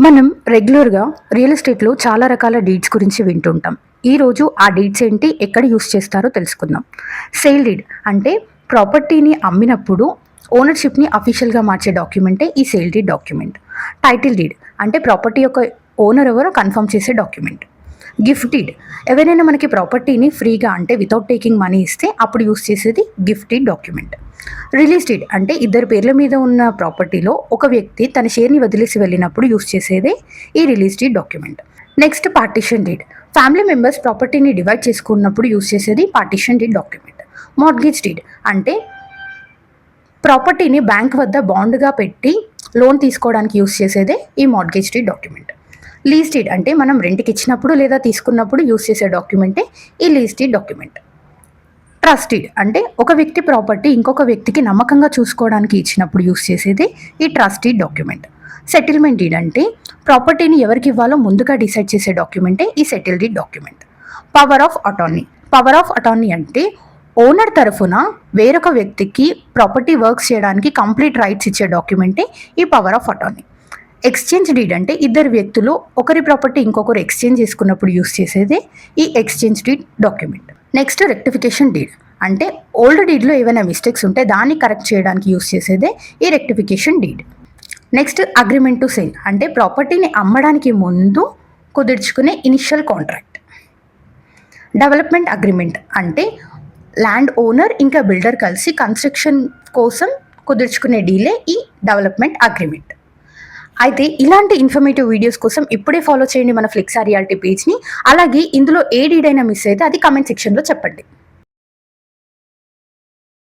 మనం రెగ్యులర్‌గా రియల్ ఎస్టేట్‌లో చాలా రకాల డీడ్స్ గురించి వింటుంటాం. ఈరోజు ఆ డీడ్స్ ఏంటి? ఎక్కడ యూజ్ చేస్తారో తెలుసుకుందాం. సేల్ డీడ్ అంటే ప్రాపర్టీని అమ్మినప్పుడు ఓనర్‌షిప్‌ని అఫీషియల్‌గా మార్చే డాక్యుమెంటే ఈ sale deed document. Title deed అంటే ప్రాపర్టీ యొక్క ఓనర్ ఎవరో కన్ఫర్మ్ చేసే డాక్యుమెంట్. గిఫ్ట్ డీడ్ ఎవరైనా మనకి ప్రాపర్టీని ఫ్రీగా అంటే వితౌట్ టేకింగ్ మనీ ఇస్తే అప్పుడు యూజ్ చేసేది gift deed document. Release deed అంటే ఇద్దరు పేర్ల మీద ఉన్న ప్రాపర్టీలో ఒక వ్యక్తి తన షేర్ని వదిలేసి వెళ్ళినప్పుడు యూజ్ చేసేదే ఈ release deed document. Next partition deed family members ప్రాపర్టీని డివైడ్ చేసుకున్నప్పుడు యూజ్ చేసేది partition deed document. Mortgage deed అంటే ప్రాపర్టీని బ్యాంక్ వద్ద బాండ్గా పెట్టి లోన్ తీసుకోవడానికి యూజ్ చేసేదే ఈ mortgage deed document. Lease deed అంటే మనం రెంట్కి ఇచ్చినప్పుడు లేదా తీసుకున్నప్పుడు యూజ్ చేసే డాక్యుమెంటే ఈ lease deed document. Trust deed అంటే ఒక వ్యక్తి ప్రాపర్టీ ఇంకొక వ్యక్తికి నమ్మకంగా చూసుకోవడానికి ఇచ్చినప్పుడు యూజ్ చేసేది ఈ trust deed document. Settlement deed అంటే ప్రాపర్టీని ఎవరికి ఇవ్వాలో ముందుగా డిసైడ్ చేసే డాక్యుమెంటే ఈ settle deed document. Power of attorney power of attorney అంటే ఓనర్ తరఫున వేరొక వ్యక్తికి ప్రాపర్టీ వర్క్స్ చేయడానికి కంప్లీట్ రైట్స్ ఇచ్చే డాక్యుమెంటే ఈ power of attorney. Exchange deed అంటే ఇద్దరు వ్యక్తులు ఒకరి ప్రాపర్టీ ఇంకొకరు ఎక్స్చేంజ్ చేసుకున్నప్పుడు యూజ్ చేసేదే ఈ exchange deed document. Next rectification deed అంటే ఓల్డ్ డీడ్లో ఏవైనా మిస్టేక్స్ ఉంటే దాన్ని కరెక్ట్ చేయడానికి యూజ్ చేసేదే ఈ rectification deed. Next agreement to sale అంటే ప్రాపర్టీని అమ్మడానికి ముందు కుదుర్చుకునే ఇనిషియల్ కాంట్రాక్ట్. డెవలప్మెంట్ అగ్రిమెంట్ అంటే ల్యాండ్ ఓనర్ ఇంకా బిల్డర్ కలిసి కన్స్ట్రక్షన్ కోసం కుదుర్చుకునే డీలే ఈ డెవలప్మెంట్ అగ్రిమెంట్. అయితే ఇలాంటి ఇన్ఫర్మేటివ్ వీడియోస్ కోసం ఇప్పుడే ఫాలో చేయండి మన ఫ్లెక్సా రియాలిటీ పేజ్ని. అలాగే ఇందులో ఏ డీడ్ అయినా మిస్ అయితే అది కామెంట్ సెక్షన్లో చెప్పండి.